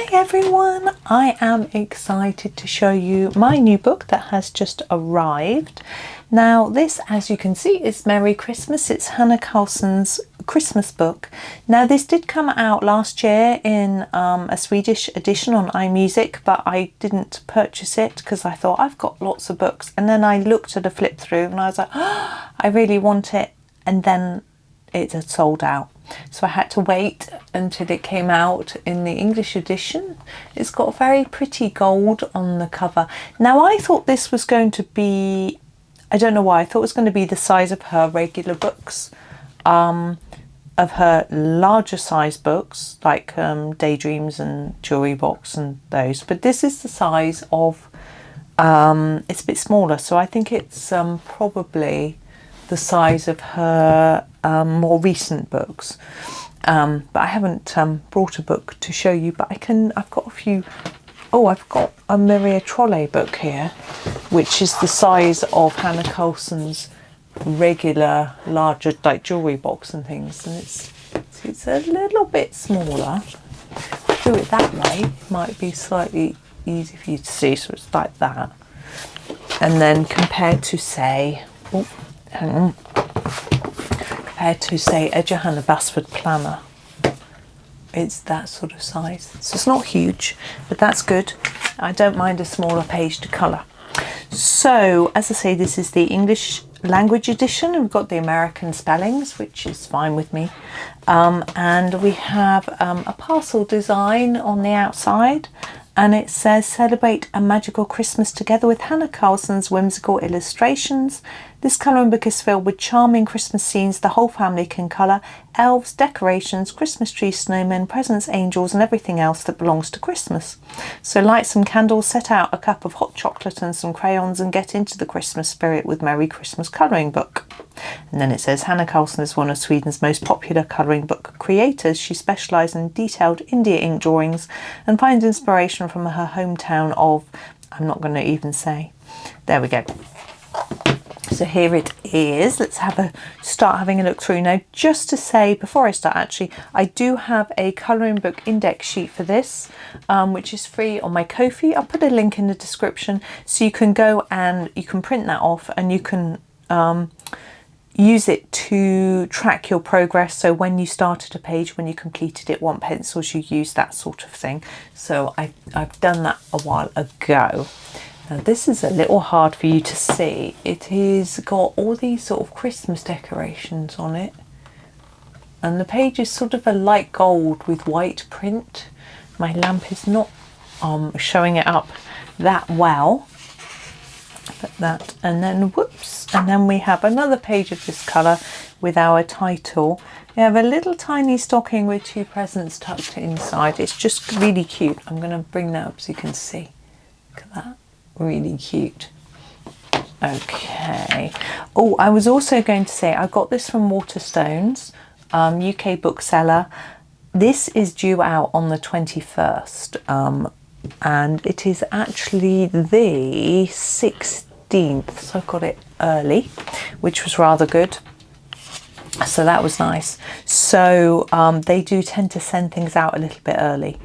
Hi everyone, I am excited to show you my new book that has just arrived. Now this, as you can see, is Merry Christmas. It's Hanna Karlzon's Christmas book. Now this did come out last year in a Swedish edition on iMusic, but I didn't purchase it because I thought I've got lots of books, and then I looked at a flip through and I was like, oh, I really want it, and then it had sold out. So I had to wait until it came out in the English edition. It's got very pretty gold on the cover. Now I thought this was going to be, I don't know why, I thought it was going to be the size of her regular books, of her larger size books like Daydreams and Jewelry Box and those. But this is the size of, it's a bit smaller, so I think it's probably the size of her more recent books, but I haven't brought a book to show you, but I've got a few. Oh, I've got a Maria Trolle book here, which is the size of Hanna Karlzon's regular larger like jewelry box and things, and it's a little bit smaller. Do it that way might be slightly easy for you to see, so it's like that, and then compared to say, oh, hang on, compared to say a Johanna Basford planner, it's that sort of size. So it's not huge, but that's good. I don't mind a smaller page to colour. So as I say, this is the English language edition. We've got the American spellings, which is fine with me, and we have a parcel design on the outside, and it says celebrate a magical Christmas together with Hanna Karlzon's whimsical illustrations. This colouring book is filled with charming Christmas scenes the whole family can colour: elves, decorations, Christmas trees, snowmen, presents, angels, and everything else that belongs to Christmas. So light some candles, set out a cup of hot chocolate and some crayons, and get into the Christmas spirit with Merry Christmas colouring book. And then it says Hanna Karlzon is one of Sweden's most popular colouring book creators. She specialises in detailed India ink drawings and finds inspiration from her hometown of, I'm not going to even say. There we go. So here it is. Let's start having a look through. Now, just to say before I start, actually, I do have a colouring book index sheet for this, which is free on my Ko-fi. I'll put a link in the description, so you can go and you can print that off, and you can use it to track your progress. So when you started a page, when you completed it, want pencils, you use that sort of thing. So I've done that a while ago. Now this is a little hard for you to see. It has got all these sort of Christmas decorations on it, and the page is sort of a light gold with white print. My lamp is not showing it up that well, but that, and then whoops, and then we have another page of this colour with our title. We have a little tiny stocking with two presents tucked inside. It's just really cute. I'm going to bring that up so you can see. Look at that. Really cute. Okay. Oh, I was also going to say I got this from Waterstones, UK bookseller. This is due out on the 21st, and it is actually the 16th, so I got it early, which was rather good. So that was nice. So they do tend to send things out a little bit early.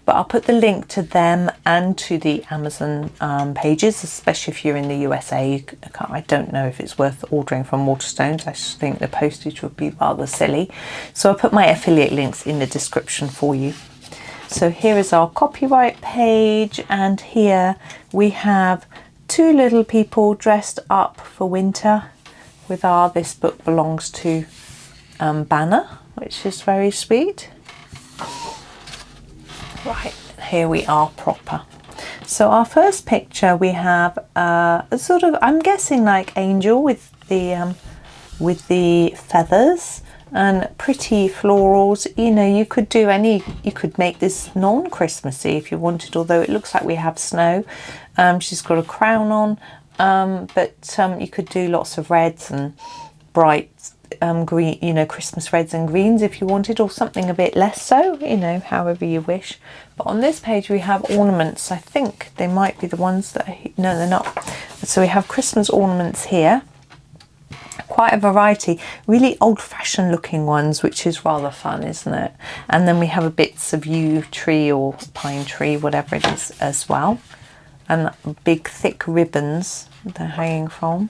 But I'll put the link to them and to the Amazon pages, especially if you're in the USA. I don't know if it's worth ordering from Waterstones. I just think the postage would be rather silly. So I'll put my affiliate links in the description for you. So here is our copyright page, and here we have two little people dressed up for winter with our This Book Belongs To banner, which is very sweet. Right, here we are proper. So our first picture, we have a sort of, I'm guessing like angel with the feathers and pretty florals. You know, you could make this non-Christmassy if you wanted, although it looks like we have snow. She's got a crown on, but you could do lots of reds and bright green, you know, Christmas reds and greens if you wanted, or something a bit less so, you know, however you wish. But on this page we have ornaments. I think they might be the ones that no, they're not. So we have Christmas ornaments here. quite a variety, really old-fashioned looking ones, which is rather fun, isn't it? And then we have a bits of yew tree or pine tree, whatever it is, as well, and big thick ribbons they're hanging from.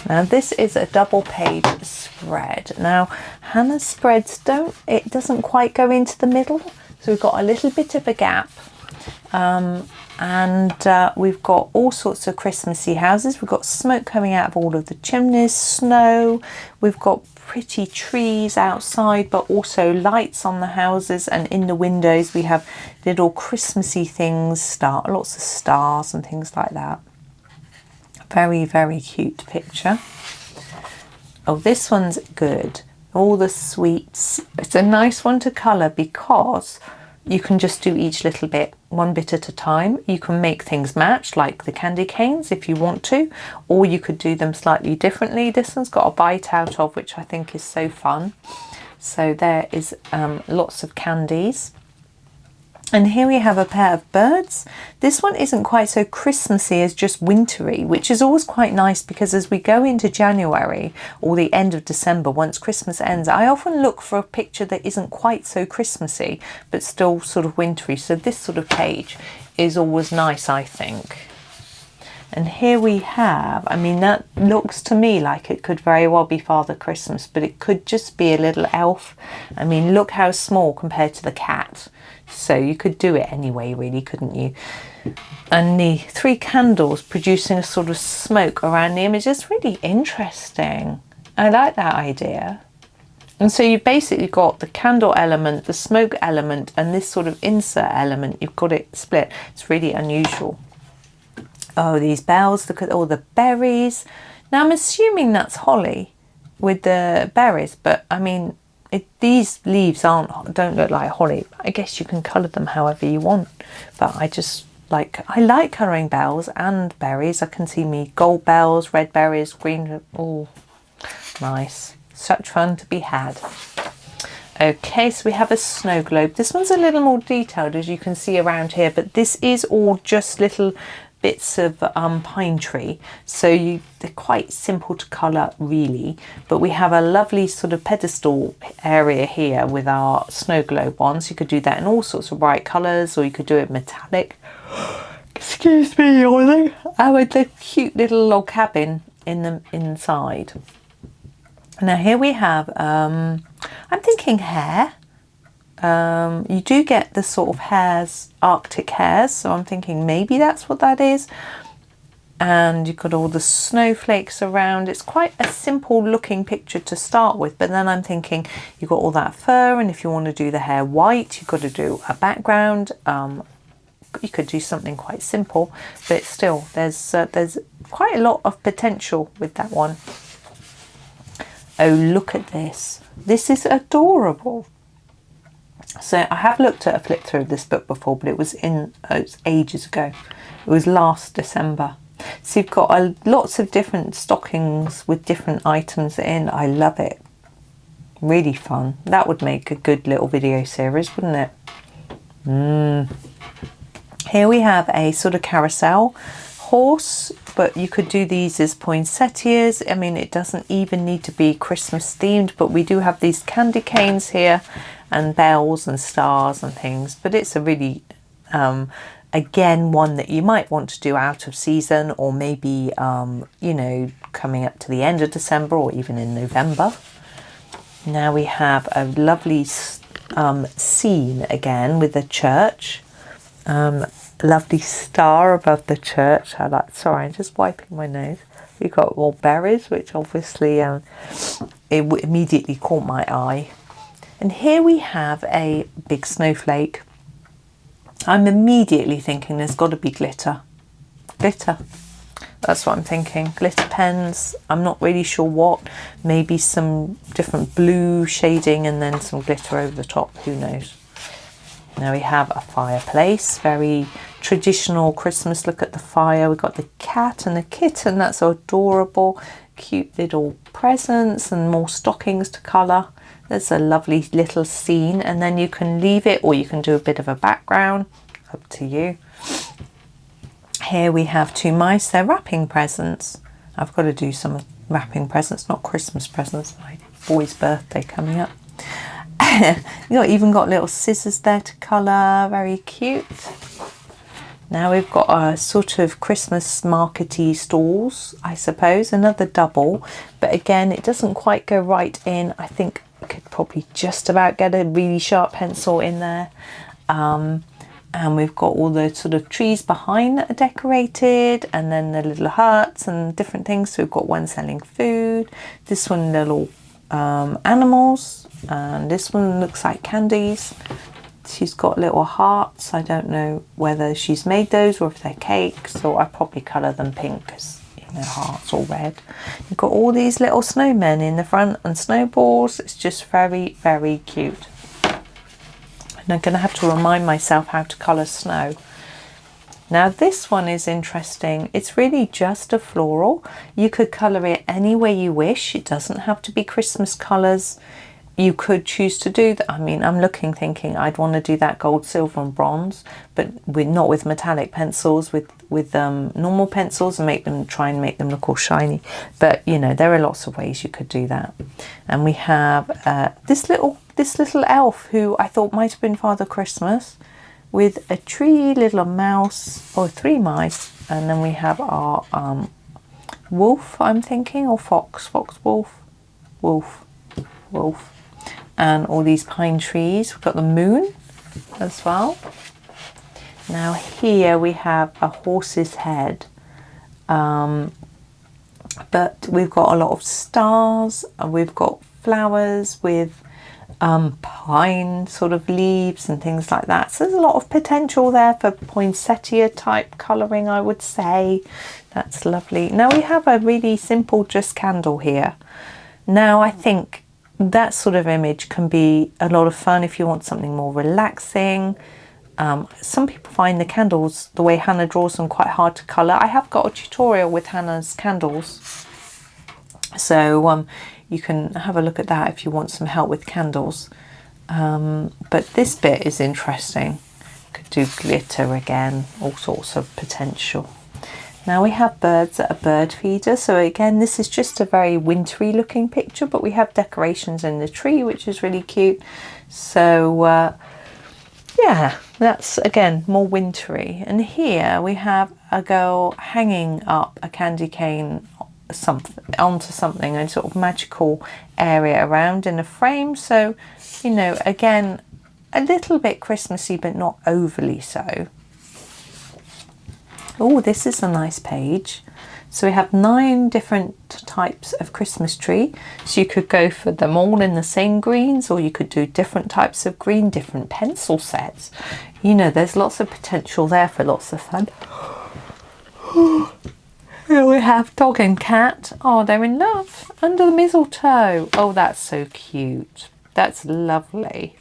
Now this is a double page spread. Now Hanna's spreads doesn't quite go into the middle, so we've got a little bit of a gap, and we've got all sorts of Christmassy houses. We've got smoke coming out of all of the chimneys, snow, we've got pretty trees outside, but also lights on the houses, and in the windows we have little Christmassy things, lots of stars and things like that. Very, very cute picture. Oh, this one's good. All the sweets. It's a nice one to colour because you can just do each little bit, one bit at a time. You can make things match, like the candy canes if you want to, or you could do them slightly differently. This one's got a bite out of, which I think is so fun. So there is lots of candies. And here we have a pair of birds. This one isn't quite so Christmassy as just wintry, which is always quite nice, because as we go into January or the end of December, once Christmas ends, I often look for a picture that isn't quite so Christmassy but still sort of wintry. So this sort of page is always nice, I think. And here we have, I mean, that looks to me like it could very well be Father Christmas, but it could just be a little elf. I mean, look how small compared to the cat. So you could do it anyway, really, couldn't you? And the 3 candles producing a sort of smoke around the image is really interesting. I like that idea. And so you've basically got the candle element, the smoke element, and this sort of insert element. You've got it split. It's really unusual. Oh, these bells, look at all the berries. Now I'm assuming that's holly with the berries, but I mean, these leaves don't look like holly. I guess you can colour them however you want, but I like colouring bells and berries. I can see me gold bells, red berries, green. Oh, nice. Such fun to be had. Okay, so we have a snow globe. This one's a little more detailed, as you can see around here, but this is all just little bits of pine tree, so they're quite simple to colour, really. But we have a lovely sort of pedestal area here with our snow globe on, so you could do that in all sorts of bright colours, or you could do it metallic. Excuse me, yawning. With the cute little log cabin in the inside. Now here we have, I'm thinking hare. You do get the sort of hares, Arctic hares, so I'm thinking maybe that's what that is. And you've got all the snowflakes around. It's quite a simple looking picture to start with, but then I'm thinking you've got all that fur, and if you want to do the hair white, you've got to do a background. You could do something quite simple, but still there's quite a lot of potential with that one. Oh, look at this. This is adorable. So I have looked at a flip through of this book before, but it was ages ago. It was last December. So you've got lots of different stockings with different items in. I love it. Really fun. That would make a good little video series, wouldn't it? Here we have a sort of carousel horse, but you could do these as poinsettias. I mean, it doesn't even need to be Christmas themed, but we do have these candy canes here and bells and stars and things. But it's a really, again, one that you might want to do out of season, or maybe, you know, coming up to the end of December or even in November. Now we have a lovely scene again with a church. Lovely star above the church. Sorry, I'm just wiping my nose. We've got more berries, which obviously it immediately caught my eye. And here we have a big snowflake. I'm immediately thinking there's got to be glitter. Glitter. That's what I'm thinking. Glitter pens. I'm not really sure what. Maybe some different blue shading and then some glitter over the top. Who knows? Now we have a fireplace, very traditional Christmas look at the fire. We've got the cat and the kitten, that's so adorable. Cute little presents and more stockings to colour. There's a lovely little scene, and then you can leave it or you can do a bit of a background, up to you. Here we have 2 mice, they're wrapping presents. I've got to do some wrapping presents, not Christmas presents, my boy's birthday coming up. You've even got little scissors there to colour, very cute. Now we've got a sort of Christmas markety stalls, I suppose, another double, but again it doesn't quite go right in. I think I could probably just about get a really sharp pencil in there. And we've got all the sort of trees behind that are decorated, and then the little huts and different things. So we've got one selling food, this one little animals, and this one looks like candies. She's got little hearts. I don't know whether she's made those or if they're cakes, so I probably colour them pink because, you know, hearts or red. You've got all these little snowmen in the front and snowballs. It's just very, very cute. And I'm going to have to remind myself how to colour snow. Now this one is interesting. It's really just a floral. You could colour it any way you wish. It doesn't have to be Christmas colours. You could choose to do that. I mean, I'm thinking I'd want to do that gold, silver and bronze, but not with metallic pencils, with normal pencils, and try and make them look all shiny. But you know, there are lots of ways you could do that. And we have this little elf who I thought might have been Father Christmas, with a tree, little mouse, or 3 mice, and then we have our wolf, I'm thinking, or fox, wolf, and all these pine trees. We've got the moon as well. Now here we have a horse's head, but we've got a lot of stars, and we've got flowers with pine sort of leaves and things like that. So there's a lot of potential there for poinsettia type colouring, I would say. That's lovely. Now we have a really simple just candle here. Now I think that sort of image can be a lot of fun if you want something more relaxing. Some people find the candles, the way Hannah draws them, quite hard to colour. I have got a tutorial with Hannah's candles, so you can have a look at that if you want some help with candles. But this bit is interesting. Could do glitter again, all sorts of potential. Now we have birds at a bird feeder. So again, this is just a very wintry looking picture, but we have decorations in the tree, which is really cute. So yeah, that's again more wintry. And here we have a girl hanging up a candy cane onto something, a sort of magical area around in a frame. So, you know, again, a little bit Christmassy, but not overly so. Oh, this is a nice page. So we have 9 different types of Christmas tree. So you could go for them all in the same greens, or you could do different types of green, different pencil sets. You know, there's lots of potential there for lots of fun. Here we have dog and cat. Oh, they're in love under the mistletoe. Oh, that's so cute. That's lovely.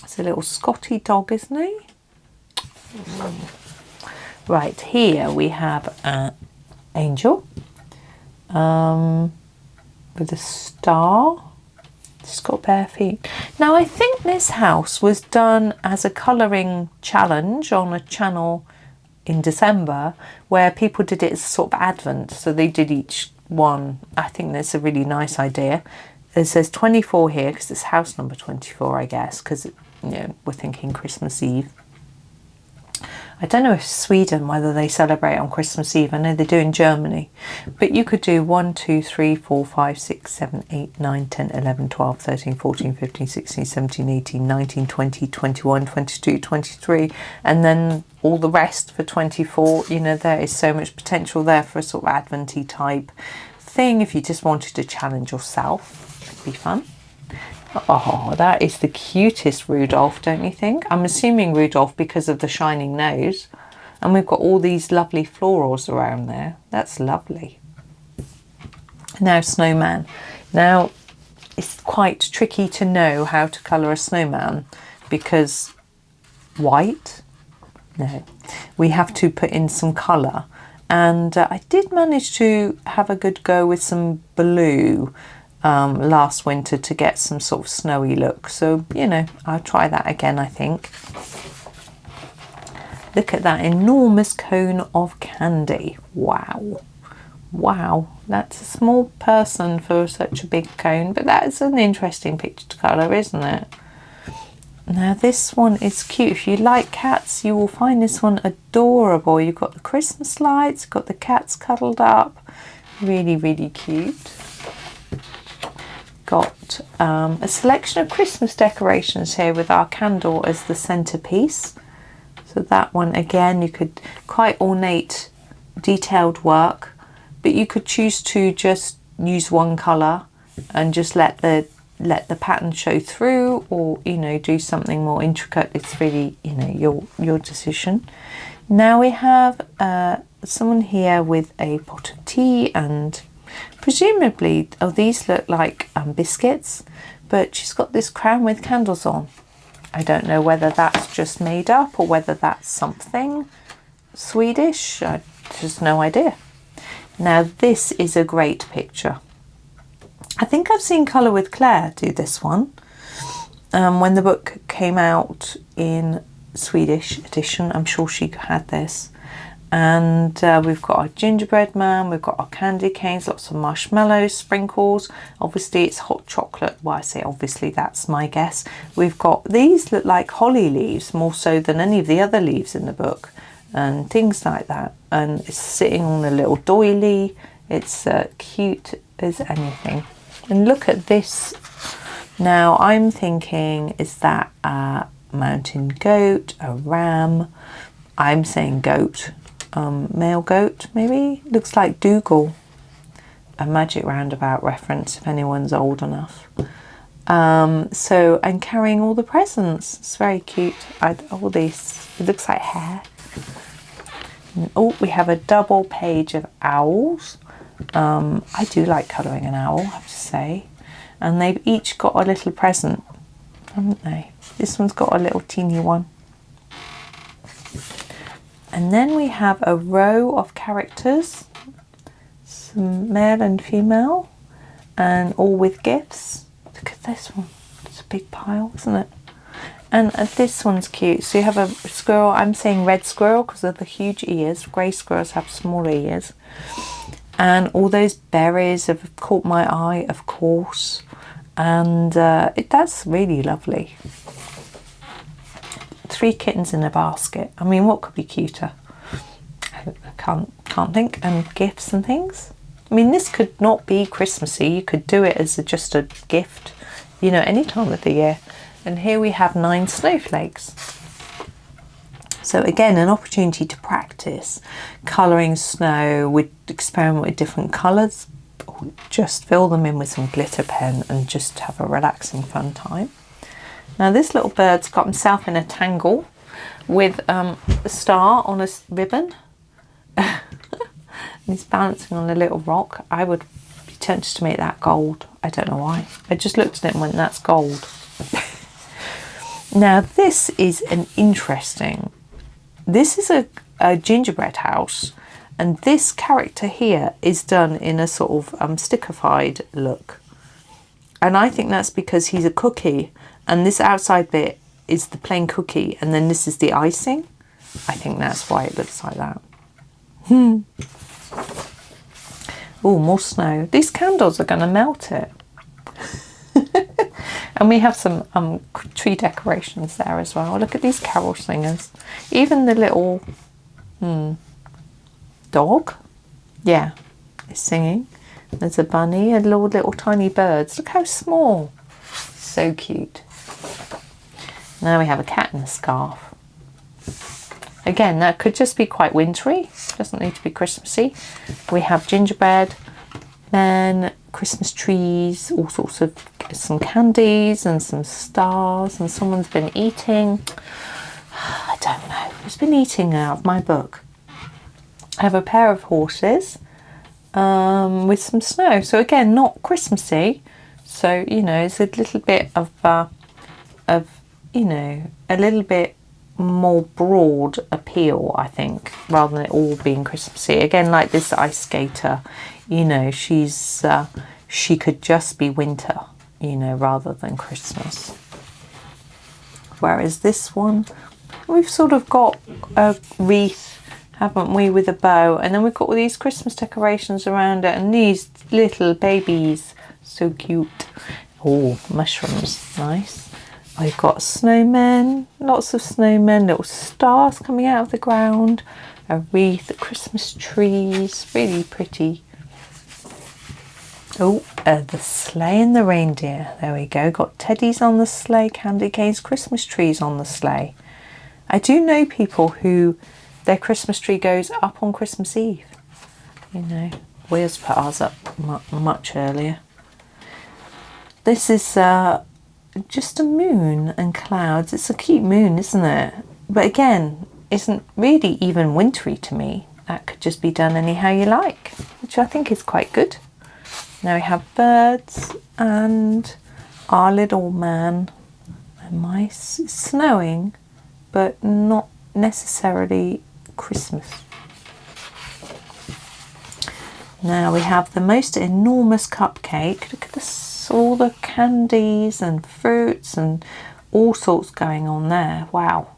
It's a little Scotty dog, isn't he? Right, here we have an angel with a star. It's got bare feet. Now, I think this house was done as a colouring challenge on a channel in December, where people did it as sort of Advent. So they did each one. I think that's a really nice idea. It says 24 here because it's house number 24, I guess, because, you know, we're thinking Christmas Eve. I don't know if Sweden, whether they celebrate on Christmas Eve. I know they do in Germany. But you could do 1, 2, 3, 4, 5, 6, 7, 8, 9, 10, 11, 12, 13, 14, 15, 16, 17, 18, 19, 20, 21, 22, 23. And then all the rest for 24. You know, there is so much potential there for a sort of Advent-y type thing. If you just wanted to challenge yourself, it'd be fun. Oh, that is the cutest Rudolph, don't you think? I'm assuming Rudolph because of the shining nose. And we've got all these lovely florals around there. That's lovely. Now, snowman. Now, it's quite tricky to know how to colour a snowman because white? No. We have to put in some colour. And I did manage to have a good go with some blue last winter to get some sort of snowy look. So, you know, I'll try that again, I think. Look at that enormous cone of candy. Wow. Wow, that's a small person for such a big cone, but that's an interesting picture to colour, isn't it? Now this one is cute. If you like cats, you will find this one adorable. You've got the Christmas lights, got the cats cuddled up. Really, really cute. Got a selection of Christmas decorations here with our candle as the centerpiece. So that one, again, you could quite ornate, detailed work, but you could choose to just use one colour and just let the pattern show through, or you know, do something more intricate. It's really, you know, your decision. Now we have someone here with a pot of tea, and presumably, oh, these look like biscuits, but she's got this crown with candles on. I don't know whether that's just made up or whether that's something Swedish. I just no idea. Now this is a great picture. I think I've seen Colour with Claire do this one when the book came out in Swedish edition. I'm sure she had this. And we've got our gingerbread man, we've got our candy canes, lots of marshmallows, sprinkles. Obviously it's hot chocolate. Well, I say obviously, that's my guess. We've got, these look like holly leaves more so than any of the other leaves in the book, and things like that. And it's sitting on a little doily. It's cute as anything. And look at this. Now I'm thinking, is that a mountain goat, a ram? I'm saying goat. Male goat, maybe? Looks like Dougal. A Magic Roundabout reference, if anyone's old enough. So, and carrying all the presents. It's very cute. All these, it looks like hair. And, oh, we have a double page of owls. I do like colouring an owl, I have to say. And they've each got a little present, haven't they? This one's got a little teeny one. And then we have a row of characters, some male and female, and all with gifts. Look at this one. It's a big pile, isn't it? And this one's cute. So you have a squirrel. I'm saying red squirrel because of the huge ears. Grey squirrels have smaller ears. And all those berries have caught my eye, of course. And that's really lovely. 3 kittens in a basket. I mean, what could be cuter? I can't think. And gifts and things. I mean, this could not be Christmassy. You could do it as just a gift, you know, any time of the year. And here we have 9 snowflakes. So again, an opportunity to practice colouring snow, with experiment with different colours, or just fill them in with some glitter pen and just have a relaxing fun time. Now this little bird's got himself in a tangle with a star on a ribbon. He's balancing on a little rock. I would be tempted to make that gold. I don't know why. I just looked at it and went, that's gold. Now this is an interesting, this is a gingerbread house, and this character here is done in a sort of stickified look. And I think that's because he's a cookie, and this outside bit is the plain cookie, and then this is the icing. I think that's why it looks like that. Oh, more snow. These candles are going to melt it. And we have some tree decorations there as well. Look at these carol singers. Even the little dog, yeah, is singing. There's a bunny and little tiny birds. Look how small. So cute. Now we have a cat in a scarf. Again, that could just be quite wintry. Doesn't need to be Christmassy. We have gingerbread, then Christmas trees, all sorts of some candies and some stars, and someone's been eating. I don't know. Who's been eating out of my book? I have a pair of horses with some snow. So again, not Christmassy. So, you know, it's a little bit of you know, a little bit more broad appeal, I think, rather than it all being Christmassy. Again, like this ice skater, you know, she could just be winter, you know, rather than Christmas. Whereas this one, we've sort of got a wreath haven't we, with a bow. And then we've got all these Christmas decorations around it, and these little babies, so cute. Oh, mushrooms, nice. We've got snowmen, lots of snowmen, little stars coming out of the ground, a wreath, Christmas trees, really pretty. Oh, the sleigh and the reindeer. There we go. Got teddies on the sleigh, candy canes, Christmas trees on the sleigh. I do know people who their Christmas tree goes up on Christmas Eve. You know, we just put ours up much earlier. This is just a moon and clouds. It's a cute moon, isn't it? But again, isn't really even wintry to me. That could just be done anyhow you like, which I think is quite good. Now we have birds and our little man and mice. It's snowing, but not necessarily Christmas. Now we have the most enormous cupcake. Look at this, all the candies and fruits and all sorts going on there. Wow.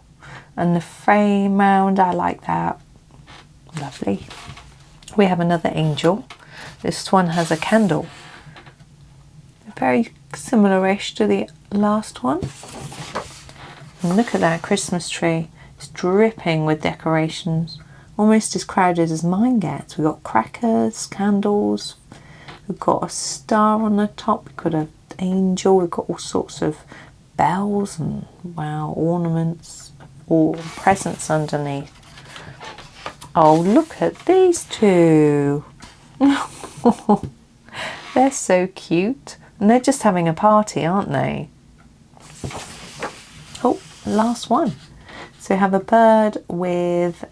And the frame round, I like that. Lovely. We have another angel. This one has a candle. Very similar-ish to the last one. And look at that Christmas tree. It's dripping with decorations. Almost as crowded as mine gets. We've got crackers, candles. We've got a star on the top. We've got an angel. We've got all sorts of bells and, wow, ornaments. All presents underneath. Oh, look at these two. They're so cute. And they're just having a party, aren't they? Oh, last one. So we have a bird with,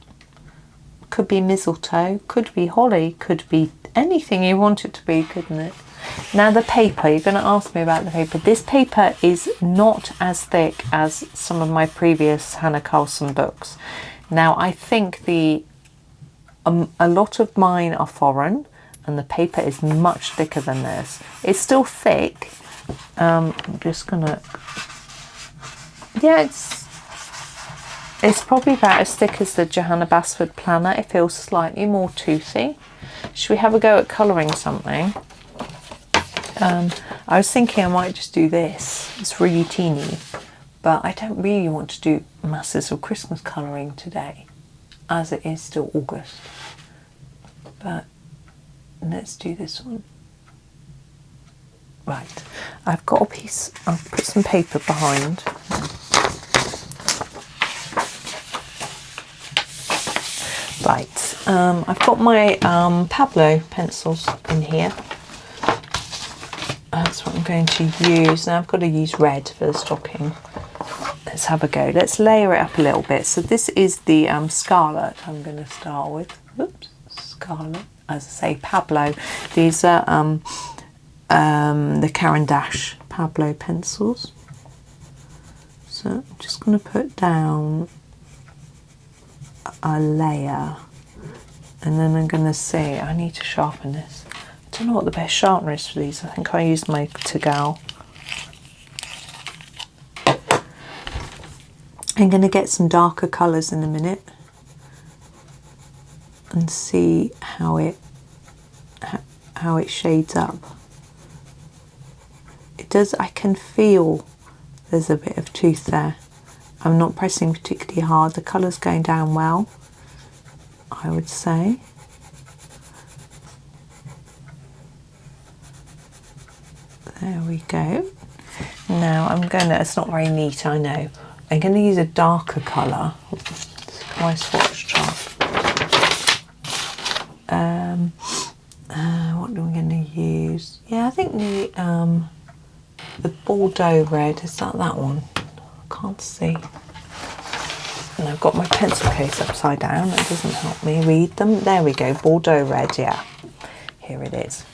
could be mistletoe, could be holly, could be anything you want it to be, couldn't it? Now the paper, you're going to ask me about the paper. This paper is not as thick as some of my previous Hanna Karlzon books. Now I think a lot of mine are foreign, and the paper is much thicker than this. It's still thick. I'm just gonna, yeah, it's probably about as thick as the Johanna Basford planner. It feels slightly more toothy. Should we have a go at colouring something? I was thinking I might just do this. It's really teeny, but I don't really want to do masses of Christmas colouring today, as it is still August. But let's do this one. Right, I've got a piece, I'll put some paper behind. Right, I've got my Pablo pencils in here. That's what I'm going to use. Now I've got to use red for the stocking. Let's have a go. Let's layer it up a little bit. So this is the scarlet I'm going to start with. Oops, scarlet. As I say, Pablo. These are the Caran d'Ache Pablo pencils. So I'm just going to put down a layer, and then I'm going to say I need to sharpen this. I don't know what the best sharpener is for these. I think I used my Tagal. I'm going to get some darker colours in a minute and see how it shades up. It does. I can feel there's a bit of tooth there. I'm not pressing particularly hard. The colour's going down well, I would say. There we go. Now I'm going to, it's not very neat, I know. I'm going to use a darker colour. My swatch chart. What are we going to use? Yeah, I think the Bordeaux red, is that one? I can't see. And I've got my pencil case upside down. That doesn't help me read them. There we go, Bordeaux red, yeah. Here it is.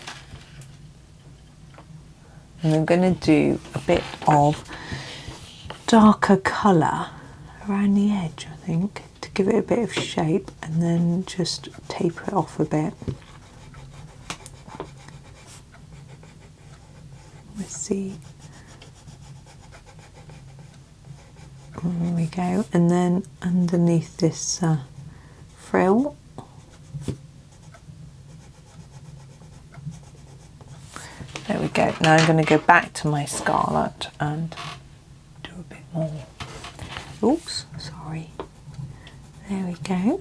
And I'm going to do a bit of darker colour around the edge, I think, to give it a bit of shape, and then just taper it off a bit. Let's see. There we go. And then underneath this frill. There we go. Now I'm going to go back to my scarlet and do a bit more. Oops, sorry. There we go.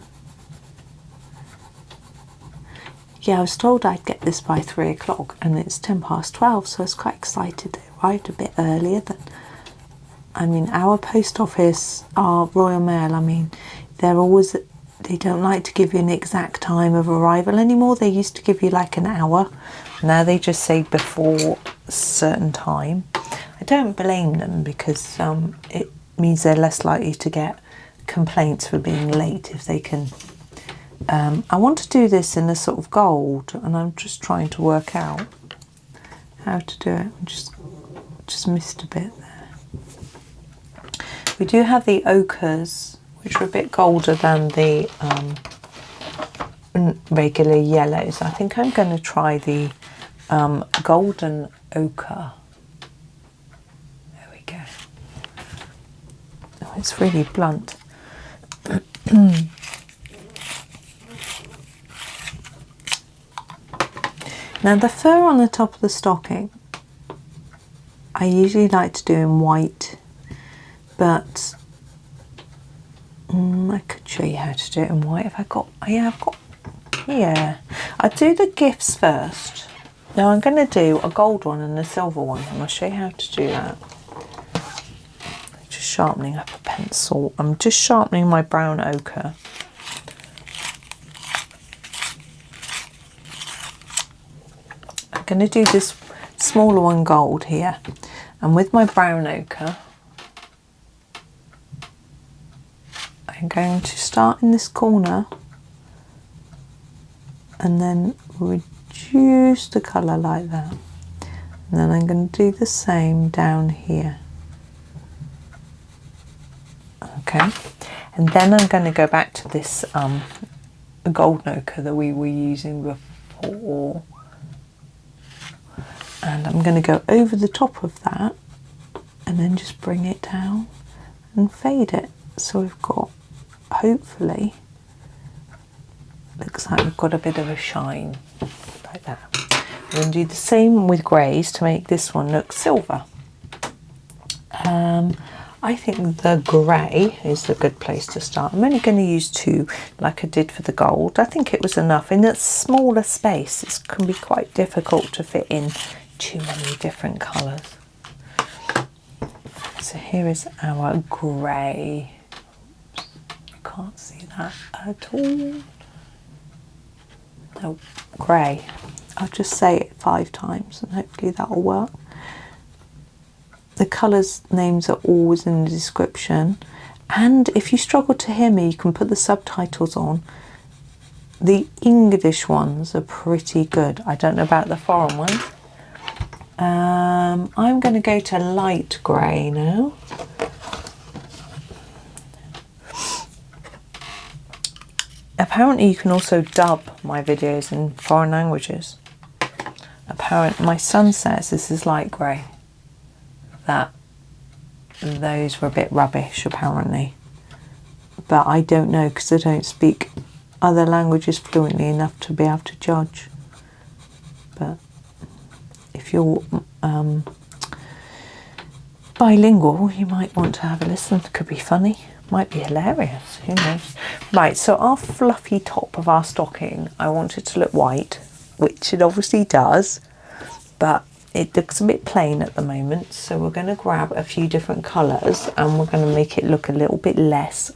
Yeah, I was told I'd get this by 3 o'clock and it's 12:10, so I was quite excited. It arrived a bit earlier than, I mean, our post office, our Royal Mail, I mean, they're always, they don't like to give you an exact time of arrival anymore. They used to give you like an hour. Now they just say before a certain time. I don't blame them because it means they're less likely to get complaints for being late if they can. I want to do this in a sort of gold, and I'm just trying to work out how to do it. I just missed a bit there. We do have the ochres, which are a bit golder than the regular yellows. I think I'm going to try the golden ochre. There we go. Oh, it's really blunt. Now the fur on the top of the stocking, I usually like to do in white, but I could show you how to do it in white if I got, yeah, I've got, yeah. I'll do the gifts first. Now I'm going to do a gold one and a silver one, and I'll show you how to do that. Just sharpening up a pencil. I'm just sharpening my brown ochre. I'm going to do this smaller one gold here, and with my brown ochre I'm going to start in this corner and then reduce the colour like that, and then I'm going to do the same down here. Okay, and then I'm going to go back to this gold ochre that we were using before, and I'm going to go over the top of that and then just bring it down and fade it, so we've got, hopefully, looks like we've got a bit of a shine like that. We're going to do the same with greys to make this one look silver. I think the grey is a good place to start. I'm only going to use 2 like I did for the gold. I think it was enough. In a smaller space it can be quite difficult to fit in too many different colours. So here is our grey. Oops, you can't see that at all. No, grey. I'll just say it 5 times and hopefully that will work. The colours names are always in the description, and if you struggle to hear me you can put the subtitles on. The English ones are pretty good. I don't know about the foreign ones. I'm going to go to light grey now. Apparently you can also dub my videos in foreign languages. Apparently my son says this is light grey. That those were a bit rubbish apparently, but I don't know because I don't speak other languages fluently enough to be able to judge. But if you're bilingual you might want to have a listen. It could be funny, might be hilarious, who knows. Right, so our fluffy top of our stocking, I want it to look white, which it obviously does, but it looks a bit plain at the moment, so we're going to grab a few different colours and we're going to make it look a little bit less.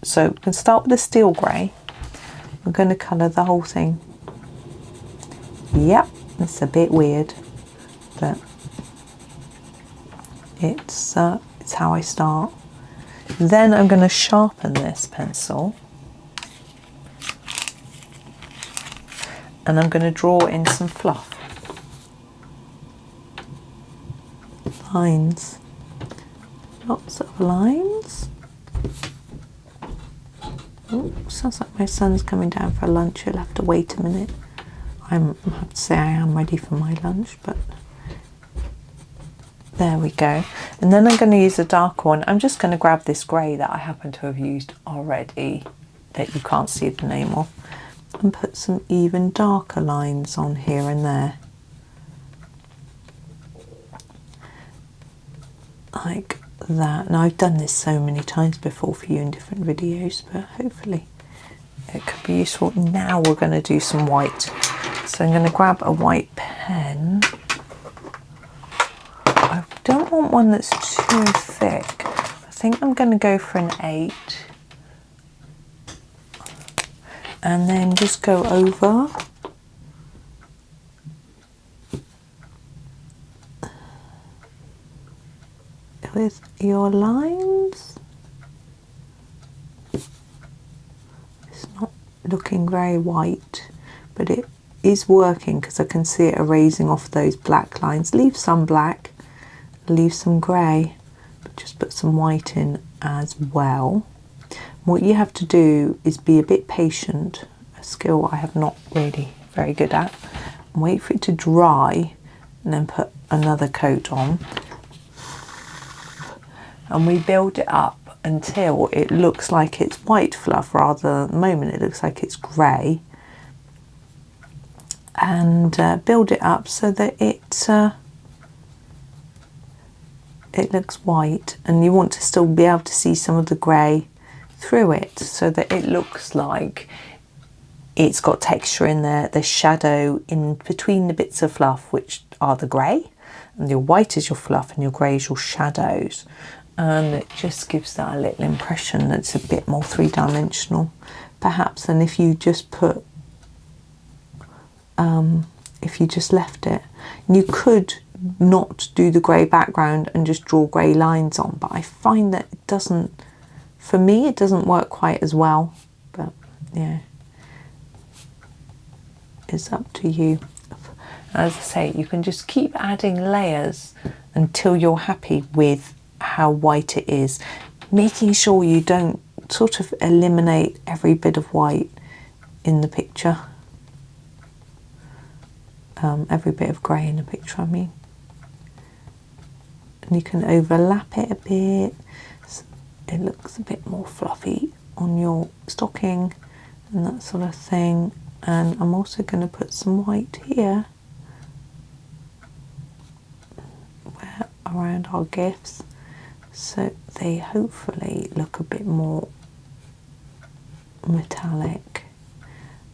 So we can start with a steel grey. We're going to colour the whole thing. Yep, it's a bit weird, but it's how I start. Then I'm going to sharpen this pencil and I'm going to draw in some fluff. Lines, lots of lines. Oh, sounds like my son's coming down for lunch. He'll have to wait a minute. I have to say I am ready for my lunch, but there we go. And then I'm going to use a darker one. I'm just going to grab this grey that I happen to have used already that you can't see the name of, and put some even darker lines on here and there, like that. Now I've done this so many times before for you in different videos, but hopefully it could be useful. Now we're going to do some white, so I'm going to grab a white pen. I don't want one that's too thick. I think I'm going to go for an 8, and then just go over with your lines. It's not looking very white, but it is working because I can see it erasing off those black lines. Leave some black, leave some grey, but just put some white in as well. What you have to do is be a bit patient, a skill I have not really very good at. Wait for it to dry and then put another coat on. And we build it up until it looks like it's white fluff, rather than at the moment it looks like it's grey. And build it up so that it looks white, and you want to still be able to see some of the grey through it, so that it looks like it's got texture in there. There's shadow in between the bits of fluff, which are the grey, and your white is your fluff and your grey is your shadows, and it just gives that a little impression that's a bit more three-dimensional perhaps than if you just put if you just left it. And you could not do the grey background and just draw grey lines on, but I find that it doesn't, for me it doesn't work quite as well, but yeah, it's up to you. As I say, you can just keep adding layers until you're happy with how white it is, making sure you don't sort of eliminate every bit of white in the picture, every bit of grey in the picture I mean. And you can overlap it a bit so it looks a bit more fluffy on your stocking and that sort of thing. And I'm also going to put some white here around our gifts, so they hopefully look a bit more metallic.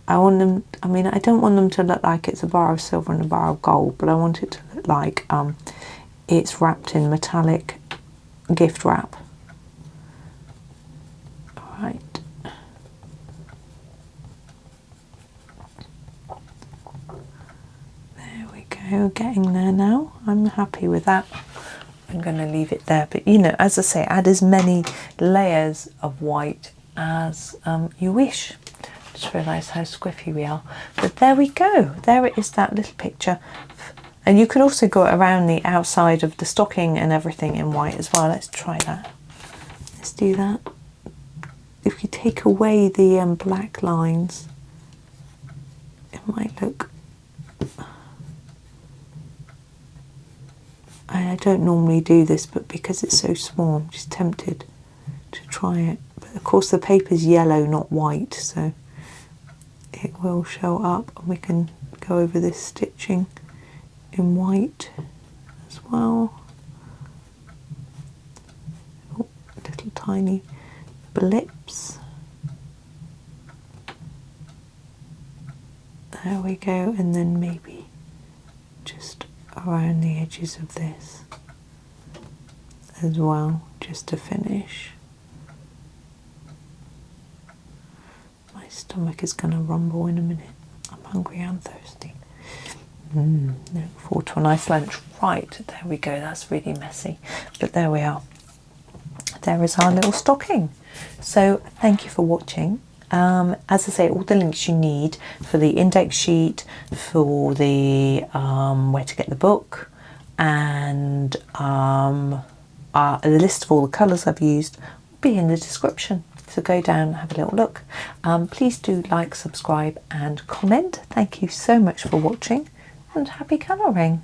I want them, I mean, I don't want them to look like it's a bar of silver and a bar of gold, but I want it to look like it's wrapped in metallic gift wrap. Right. There we go, getting there now. I'm happy with that. I'm going to leave it there, but you know, as I say, add as many layers of white as you wish. Just realised how squiffy we are, but there we go. There it is, that little picture. And you can also go around the outside of the stocking and everything in white as well. Let's try that. Let's do that. If you take away the black lines, it might look, I don't normally do this, but because it's so small I'm just tempted to try it. But of course the paper's yellow, not white, so it will show up, and we can go over this stitching in white as well. Oh, little tiny blips. There we go, and then maybe just around the edges of this as well, just to finish. My stomach is going to rumble in a minute. I'm hungry and thirsty. Look forward to a nice lunch. Right, there we go. That's really messy, but there we are. There is our little stocking. So thank you for watching. As I say, all the links you need for the index sheet, for the where to get the book, and the list of all the colours I've used will be in the description. So go down and have a little look. Please do like, subscribe and comment. Thank you so much for watching, and happy colouring.